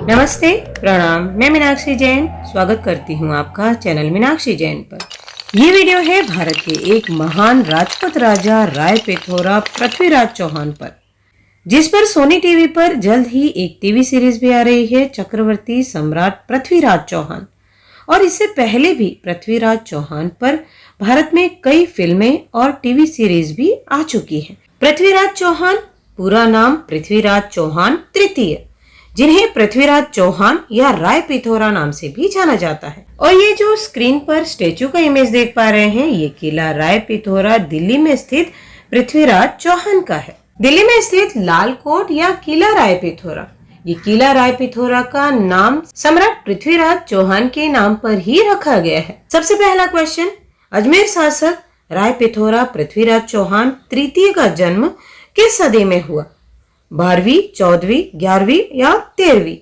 नमस्ते, प्रणाम। मैं मीनाक्षी जैन स्वागत करती हूँ आपका चैनल मीनाक्षी जैन पर। ये वीडियो है भारत के एक महान राजपूत राजा राय पिथौरा पृथ्वीराज चौहान पर, जिस पर सोनी टीवी पर जल्द ही एक टीवी सीरीज भी आ रही है, चक्रवर्ती सम्राट पृथ्वीराज चौहान। और इससे पहले भी पृथ्वीराज चौहान पर भारत में कई फिल्में और टीवी सीरीज भी आ चुकी है। पृथ्वीराज चौहान पूरा नाम पृथ्वीराज चौहान तृतीय, जिन्हें पृथ्वीराज चौहान या राय पिथौरा नाम से भी जाना जाता है। और ये जो स्क्रीन पर स्टेचू का इमेज देख पा रहे हैं, ये किला राय पिथौरा दिल्ली में स्थित पृथ्वीराज चौहान का है। दिल्ली में स्थित लाल कोट या किला राय पिथौरा, ये किला राय पिथौरा का नाम सम्राट पृथ्वीराज चौहान के नाम पर ही रखा गया है। सबसे पहला क्वेश्चन, अजमेर शासक राय पिथौरा पृथ्वीराज चौहान तृतीय का जन्म किस सदी में हुआ? 12वीं, 14वीं, 11वीं या 13वीं?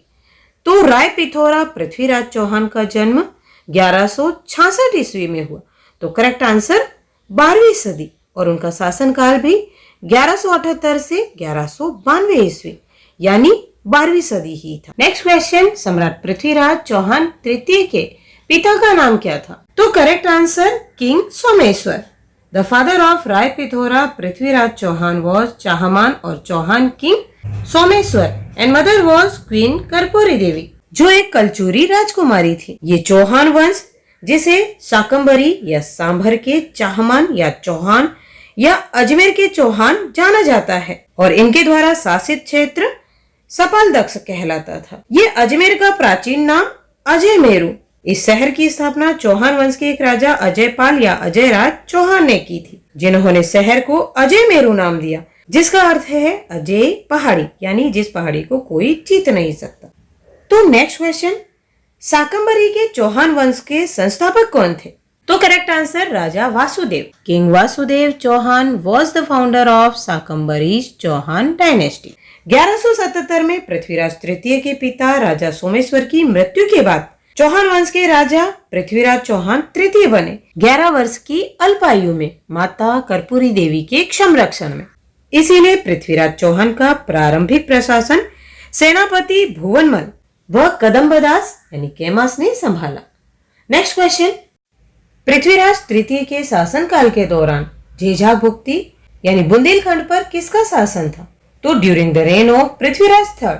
तो राय पिथौरा पृथ्वीराज चौहान का जन्म 1166 ईस्वी में हुआ। तो करेक्ट आंसर 12वीं सदी, और उनका शासनकाल भी 1178 से 1192 ईस्वी, यानी 12वीं सदी ही था। नेक्स्ट क्वेश्चन, सम्राट पृथ्वीराज चौहान तृतीय के पिता का नाम क्या था? तो correct answer king Someshwar. The father of Rai Pithora Prithviraj Chauhan was Chahamana और Chauhan king Someshwar and mother was queen Karpuri Devi, जो एक कलचुरी राजकुमारी थी। ये चौहान वंश, जिसे शाकंभरी या सांभर के चाहमान या चौहान या अजमेर के चौहान जाना जाता है, और इनके द्वारा शासित क्षेत्र सपाल दक्ष कहलाता था। ये अजमेर का प्राचीन नाम अजय मेरू। इस शहर की स्थापना चौहान वंश के एक राजा अजयपाल या अजयराज चौहान ने की थी, जिन्होंने शहर को अजय मेरू नाम दिया, जिसका अर्थ है अजय पहाड़ी, यानी जिस पहाड़ी को कोई जीत नहीं सकता। तो नेक्स्ट क्वेश्चन, शाकंभरी के चौहान वंश के संस्थापक कौन थे? तो correct answer Raja Vasudev. King Vasudev Chauhan was the founder of Shakambhari Chauhan dynasty. 1177 में पृथ्वीराज तृतीय के पिता राजा सोमेश्वर की मृत्यु के बाद चौहान वंश के राजा पृथ्वीराज चौहान तृतीय बने। 11 वर्ष की अल्पायु में माता कर्पूरी देवी के संरक्षण में। इसीलिए पृथ्वीराज चौहान का प्रारंभिक प्रशासन सेनापति भुवनमल व कदम्बदास यानी केमास ने संभाला। नेक्स्ट क्वेश्चन, पृथ्वीराज तृतीय के शासनकाल के दौरान झेझा भुक्ति यानी बुंदेलखंड पर किसका शासन था? तो during the reign of Prithviraj third,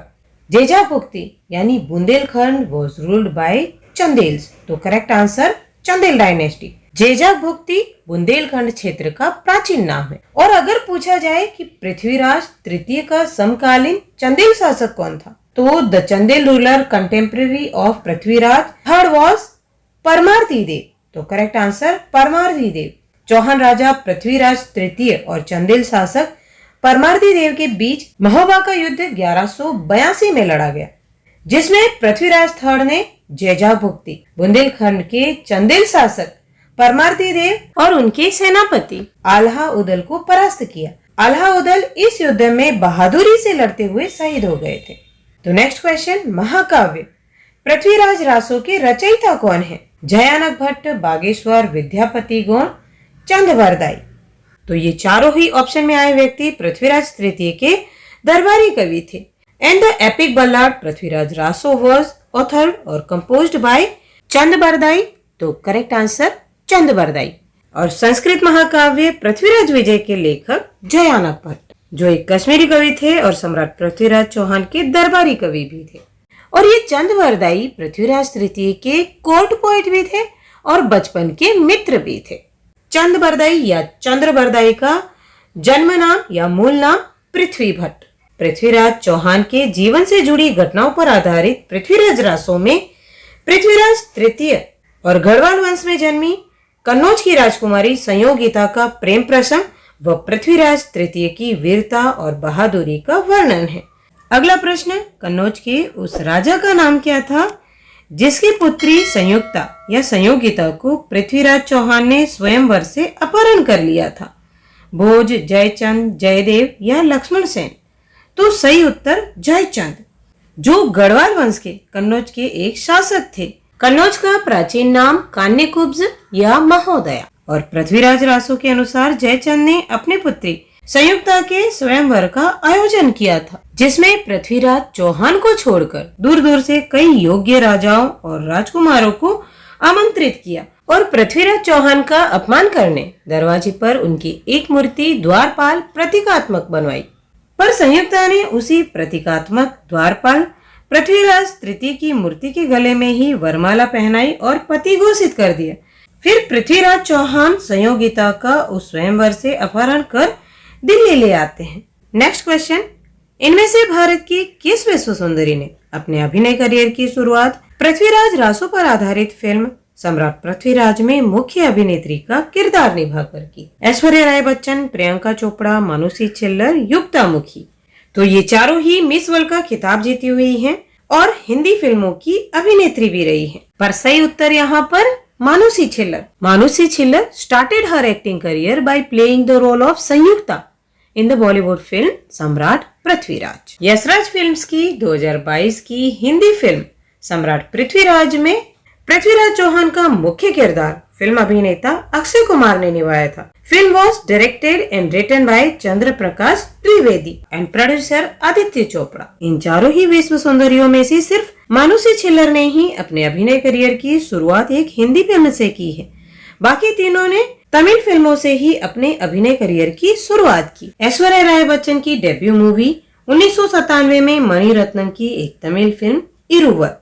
Jeja Bhukti यानी Bundelkhand was ruled by Chandels. तो correct answer Chandel dynasty. Jeja Bhukti Bundelkhand क्षेत्र का प्राचीन नाम है। और अगर पूछा जाए कि पृथ्वीराज तृतीय का समकालीन चंदेल शासक कौन था, तो the Chandel ruler contemporary of Prithviraj third was Paramardi Dev. तो करेक्ट आंसर परमार्थी देव। चौहान राजा पृथ्वीराज तृतीय और चंदेल शासक परमार्थी देव के बीच महोबा का युद्ध 1182 में लड़ा गया, जिसमें पृथ्वीराज थर्ड ने झेझा भुक्ति बुंदेलखंड के चंदेल शासक परमार्थी देव और उनके सेनापति आल्हा उदल को परास्त किया। आल्हा उदल इस युद्ध में बहादुरी से लड़ते हुए शहीद हो गए थे। तो नेक्स्ट क्वेश्चन, महाकाव्य पृथ्वीराज रासो के रचयिता कौन है? जयानक भट्ट, बागेश्वर, विद्यापति गौड़, चंदबरदाई। तो ये चारों ही ऑप्शन में आए व्यक्ति पृथ्वीराज तृतीय के दरबारी कवि थे। And the epic ballad Prithviraj Raso was authored और कंपोज्ड बाय चंदबरदाई। तो करेक्ट आंसर चंदबरदाई। और संस्कृत महाकाव्य पृथ्वीराज विजय के लेखक जयानक भट्ट, जो एक कश्मीरी कवि थे और सम्राट पृथ्वीराज चौहान के दरबारी कवि भी थे। और ये चंदबरदाई पृथ्वीराज तृतीय के कोर्ट पोएट भी थे और बचपन के मित्र भी थे। चंदबरदाई या चंद्रबरदाई का जन्म नाम या मूल नाम पृथ्वी भट्ट। पृथ्वीराज चौहान के जीवन से जुड़ी घटनाओं पर आधारित पृथ्वीराज रासो में पृथ्वीराज तृतीय और गढ़वाल वंश में जन्मी कन्नौज की राजकुमारी संयोगिता का प्रेम प्रसंग व पृथ्वीराज तृतीय की वीरता और बहादुरी का वर्णन है। अगला प्रश्न, कन्नौज के उस राजा का नाम क्या था जिसकी पुत्री संयुक्ता या संयोगिता को पृथ्वीराज चौहान ने स्वयंवर से अपहरण कर लिया था? भोज, जयचंद, जयदेव या लक्ष्मण सेन? तो सही उत्तर जयचंद, जो गढ़वाल वंश के कन्नौज के एक शासक थे। कन्नौज का प्राचीन नाम कान्यकुब्ज या महोदया। और पृथ्वीराज रासो के अनुसार जयचंद ने अपनी पुत्री संयुक्ता के स्वयंवर का आयोजन किया था, जिसमें पृथ्वीराज चौहान को छोड़कर दूर दूर से कई योग्य राजाओं और राजकुमारों को आमंत्रित किया और पृथ्वीराज चौहान का अपमान करने दरवाजे पर उनकी एक मूर्ति द्वारपाल प्रतीकात्मक बनवाई। पर संयुक्ता ने उसी प्रतीकात्मक द्वारपाल पृथ्वीराज तृतीय की मूर्ति के गले में ही वरमाला पहनाई और पति घोषित कर दिया। फिर पृथ्वीराज चौहान संयोगिता का उस स्वयंवर से अपहरण कर दिल्ली ले आते हैं। नेक्स्ट क्वेश्चन, इनमें से भारत की किस विश्व सुंदरी ने अपने अभिनय करियर की शुरुआत पृथ्वीराज रासो पर आधारित फिल्म सम्राट पृथ्वीराज में मुख्य अभिनेत्री का किरदार निभाकर की? ऐश्वर्या राय बच्चन, प्रियंका चोपड़ा, मानुषी छिल्लर, युक्ता मुखी। तो ये चारों ही मिस वर्ल्ड का खिताब जीती हुई हैं और हिंदी फिल्मों की अभिनेत्री भी रही हैं। पर सही उत्तर यहाँ पर Manushi Chhillar. Manushi Chhillar started her acting career by playing the role of Sanyukta in the Bollywood film Samrat Prithviraj. Yashraj films की 2022 की हिंदी फिल्म सम्राट पृथ्वीराज में पृथ्वीराज चौहान का मुख्य किरदार फिल्म अभिनेता अक्षय कुमार ने निभाया था। Film was directed and written by Chandra Prakash Trivedi and producer Aditya Chopra. इन चारों ही विश्व सुंदरियों में से सिर्फ मानुषी छिल्लर ने ही अपने अभिनय करियर की शुरुआत एक हिंदी फिल्म से की है। बाकी तीनों ने तमिल फिल्मों से ही अपने अभिनय करियर की शुरुआत की। ऐश्वर्या राय बच्चन की डेब्यू मूवी 1997 में मणिरत्नम की एक तमिल फिल्म इरुवर,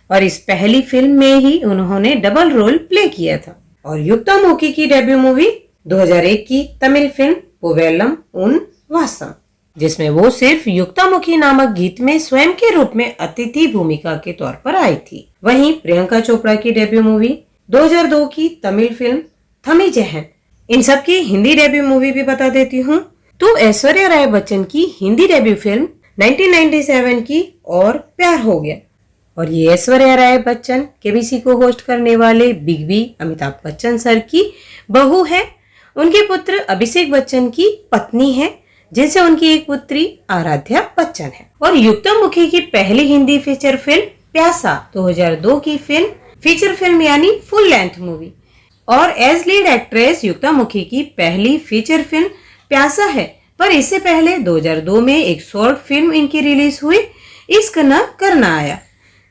और इस पहली फिल्म में ही उन्होंने डबल रोल प्ले किया था। और युक्ता मुखी की डेब्यू मूवी 2001 की तमिल फिल्म पुवेल्लम उन वासम, जिसमें वो सिर्फ युक्ता मुखी नामक गीत में स्वयं के रूप में अतिथि भूमिका के तौर पर आई थी। वहीं प्रियंका चोपड़ा की डेब्यू मूवी 2002 की तमिल फिल्म थमी जहन। इन सब की हिंदी डेब्यू मूवी भी बता देती हूँ। तो ऐश्वर्या राय बच्चन की हिंदी डेब्यू फिल्म 1997 की और प्यार हो गया, और ये ऐश्वर्या राय बच्चन केबीसी को होस्ट करने वाले big B Amitabh Bachchan sir की बहू है। उनके पुत्र अभिषेक बच्चन की पत्नी है, जिनसे उनकी एक पुत्री आराध्या बच्चन है। और युक्ता मुखी की पहली हिंदी फीचर फिल्म प्यासा 2002 की फिल्म फीचर फिल्म यानी फुल लेंथ मूवी, और एज लीड एक्ट्रेस युक्ता मुखी की पहली फीचर फिल्म प्यासा है। पर इससे पहले 2002 में एक शॉर्ट फिल्म इनकी रिलीज हुई, इश्क न करना आया,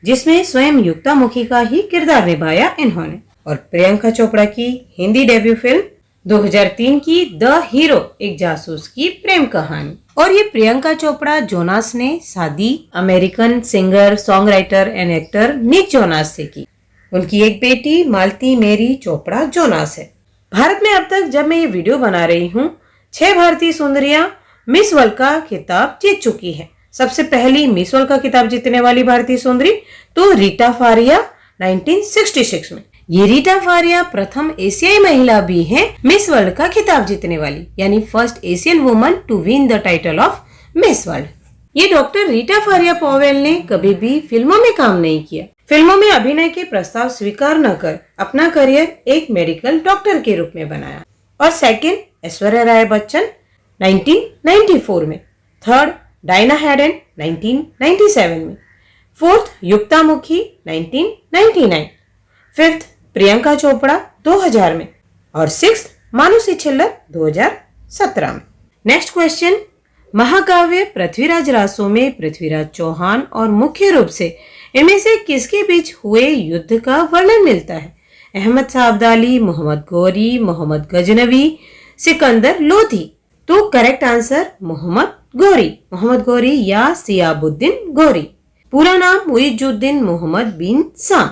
जिसमें स्वयं युक्ता मुखी का ही किरदार निभाया इन्होंने। और प्रियंका चोपड़ा की हिंदी डेब्यू फिल्म 2003 की द हीरो, एक जासूस की प्रेम कहानी। और ये प्रियंका चोपड़ा जोनास ने शादी American singer, song writer and actor Nick Jonas से की। उनकी एक बेटी मालती मेरी चोपड़ा जोनास है। भारत में अब तक जब मैं ये वीडियो बना रही हूँ 6 भारतीय सुंदरियां मिस वर्ल्ड का खिताब जीत चुकी है। सबसे पहली मिस वर्ल्ड का खिताब जीतने वाली भारतीय सुंदरी तो रीटा फारिया 1966 में। ये रीटा फारिया प्रथम एशियाई महिला भी है मिस वर्ल्ड का खिताब जीतने वाली, यानी first Asian woman to win the title of Miss World. ये डॉक्टर रीटा फारिया पॉवेल ने कभी भी फिल्मों में काम नहीं किया। फिल्मों में अभिनय के प्रस्ताव स्वीकार न कर अपना करियर एक मेडिकल डॉक्टर के रूप में बनाया। और सेकंड ऐश्वर्या राय बच्चन 1994 में, थर्ड डायना हैडन 1997 में, फोर्थ युक्ता मुखी 1999, फिफ्थ प्रियंका चोपड़ा 2000 में, और सिक्स्थ मानुषी छिल्लर 2017 में। नेक्स्ट क्वेश्चन, महाकाव्य पृथ्वीराज रासो में पृथ्वीराज चौहान और मुख्य रूप से इनमें से किसके बीच हुए युद्ध का वर्णन मिलता है? अहमद शाह अब्दाली, मोहम्मद गौरी, मोहम्मद गजनवी, सिकंदर लोधी। तो करेक्ट आंसर मोहम्मद गौरी या सियाबुद्दीन गौरी। पूरा नाम मुइजुद्दीन मोहम्मद बिन साम,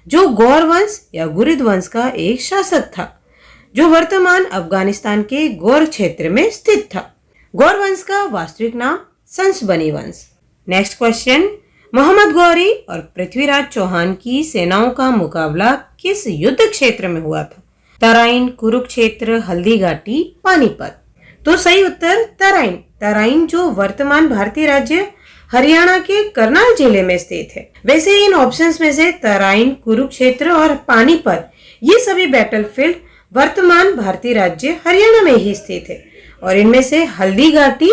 जो गौर वंश या गुरिद वंश का एक शासक था, जो वर्तमान अफगानिस्तान के गौर क्षेत्र में स्थित था। गौर वंश का वास्तविक नाम संसबनी वंश। नेक्स्ट क्वेश्चन, मोहम्मद गौरी और पृथ्वीराज चौहान की सेनाओं का मुकाबला किस युद्ध क्षेत्र में हुआ था? तराइन, कुरुक्षेत्र, हल्दी घाटी, पानीपत। तो सही उत्तर तराइन। तराइन जो वर्तमान भारतीय राज्य हरियाणा के करनाल जिले में स्थित है। वैसे इन ऑप्शंस में से तराइन, कुरुक्षेत्र और पानीपत ये सभी बैटलफील्ड वर्तमान भारतीय राज्य हरियाणा में ही स्थित है, और इनमें से हल्दी घाटी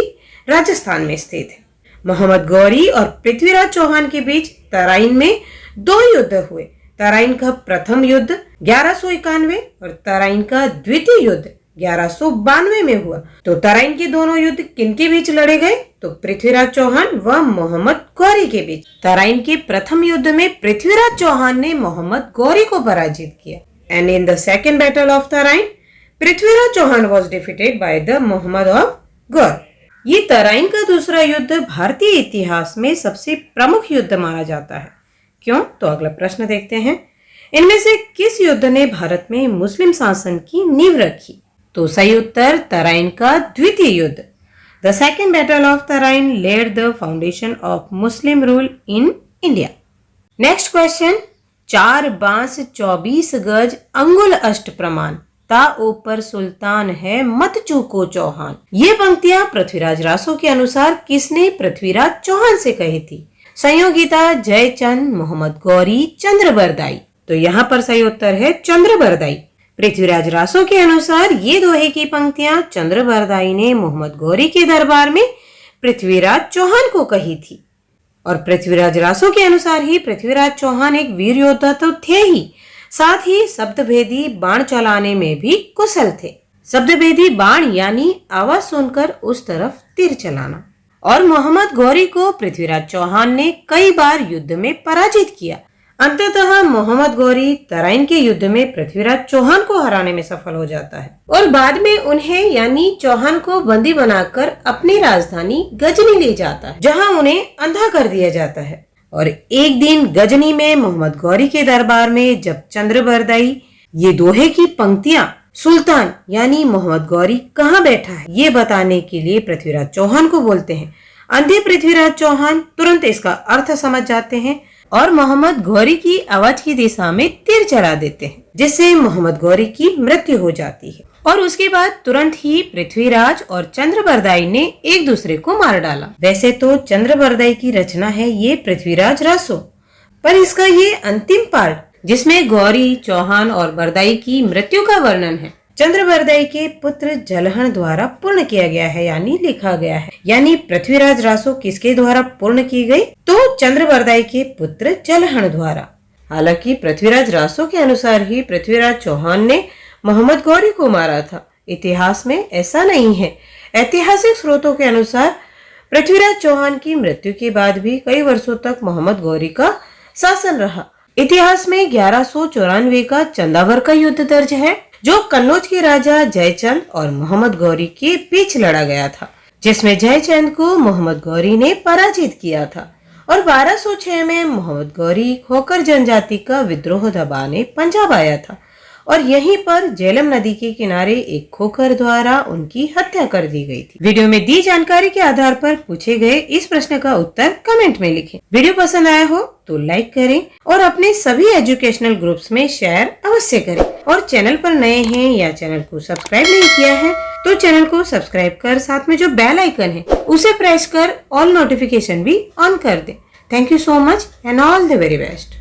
राजस्थान में स्थित है। मोहम्मद गौरी और पृथ्वीराज चौहान के बीच तराइन में 2 युद्ध हुए। तराइन का प्रथम युद्ध 1191 और तराइन का द्वितीय युद्ध 1192 में हुआ। तो तराइन के दोनों युद्ध किनके बीच लड़े गए? तो पृथ्वीराज चौहान व मोहम्मद गौरी के बीच। तराइन के प्रथम युद्ध में पृथ्वीराज चौहान ने मोहम्मद गौरी को पराजित किया। And in the second battle of Tarain Prithviraj Chauhan was defeated by the Mohammad of Ghor. ये तराइन का दूसरा युद्ध भारतीय इतिहास में सबसे प्रमुख युद्ध माना जाता है। क्यों? तो अगला प्रश्न देखते हैं। इनमें से किस युद्ध ने भारत में मुस्लिम शासन की नींव रखी? तो सही उत्तर तराइन का द्वितीय युद्ध। The second battle of Tarain led the foundation of Muslim rule in India. Next question. 4 बांस 24 गज अंगुल अष्ट प्रमाण ता ऊपर सुल्तान है मत चूको चौहान। ये पंक्तियां पृथ्वीराज रासो के अनुसार किसने पृथ्वीराज चौहान से कही थी? संयोगिता, जयचंद, मोहम्मद गौरी, चंद्रबरदाई। तो यहाँ पर सही उत्तर है चंद्रबरदाई। पृथ्वीराज रासो के अनुसार ये दोहे की पंक्तियां चंद्रबरदाई ने मोहम्मद गौरी के दरबार में पृथ्वीराज चौहान को कही थी। और पृथ्वीराज रासो के अनुसार ही पृथ्वीराज चौहान एक वीर योद्धा तो थे ही, साथ ही शब्दभेदी बाण चलाने में भी कुशल थे। शब्दभेदी बाण यानी आवाज सुनकर उस तरफ तीर चलाना। और मोहम्मद गौरी को पृथ्वीराज चौहान ने कई बार युद्ध में पराजित किया। अंततः मोहम्मद गौरी तराइन के युद्ध में पृथ्वीराज चौहान को हराने में सफल हो जाता है और बाद में उन्हें यानी चौहान को बंदी बनाकर अपनी राजधानी गजनी ले जाता है, जहां उन्हें अंधा कर दिया जाता है। और एक दिन गजनी में मोहम्मद गौरी के दरबार में जब चंद्रबरदाई ये दोहे की पंक्तियां सुल्तान यानी मोहम्मद गौरी कहाँ बैठा है ये बताने के लिए पृथ्वीराज चौहान को बोलते हैं। अंधे पृथ्वीराज चौहान तुरंत इसका अर्थ समझ जाते हैं और मोहम्मद गौरी की आवाज की दिशा में तीर चला देते हैं, जिससे मोहम्मद गौरी की मृत्यु हो जाती है। और उसके बाद तुरंत ही पृथ्वीराज और चंद्रबरदाई ने एक दूसरे को मार डाला। वैसे तो चंद्रबरदाई की रचना है ये पृथ्वीराज रासो, पर इसका ये अंतिम पार्ट जिसमें गौरी, चौहान और बरदाई की मृत्यु का वर्णन है, चंद्रबरदाई के पुत्र जलहण द्वारा पूर्ण किया गया है यानी लिखा गया है। यानी पृथ्वीराज रासो किसके द्वारा पूर्ण की गई? तो चंद्रबरदाई के पुत्र जलहण द्वारा। हालांकि पृथ्वीराज रासो के अनुसार ही पृथ्वीराज चौहान ने मोहम्मद गौरी को मारा था। इतिहास में ऐसा नहीं है। ऐतिहासिक स्रोतों के अनुसार पृथ्वीराज चौहान की मृत्यु के बाद भी कई वर्षों तक मोहम्मद गौरी का शासन रहा। इतिहास में 1194 का चंदावर का युद्ध दर्ज है, जो कन्नौज के राजा जयचंद और मोहम्मद गौरी के बीच लड़ा गया था, जिसमें जयचंद को मोहम्मद गौरी ने पराजित किया था। और 1206 में मोहम्मद गौरी खोखर जनजाति का विद्रोह दबाने पंजाब आया था और यहीं पर झेलम नदी के किनारे एक खोखर द्वारा उनकी हत्या कर दी गई थी। वीडियो में दी जानकारी के आधार पर पूछे गए इस प्रश्न का उत्तर कमेंट में लिखें। वीडियो पसंद आया हो तो लाइक करें और अपने सभी एजुकेशनल ग्रुप्स में शेयर अवश्य करें। और चैनल पर नए हैं या चैनल को सब्सक्राइब नहीं किया है तो चैनल को सब्सक्राइब कर साथ में जो बेल आइकन है उसे प्रेस कर ऑल नोटिफिकेशन भी ऑन कर दें। Thank you so much and all the very best.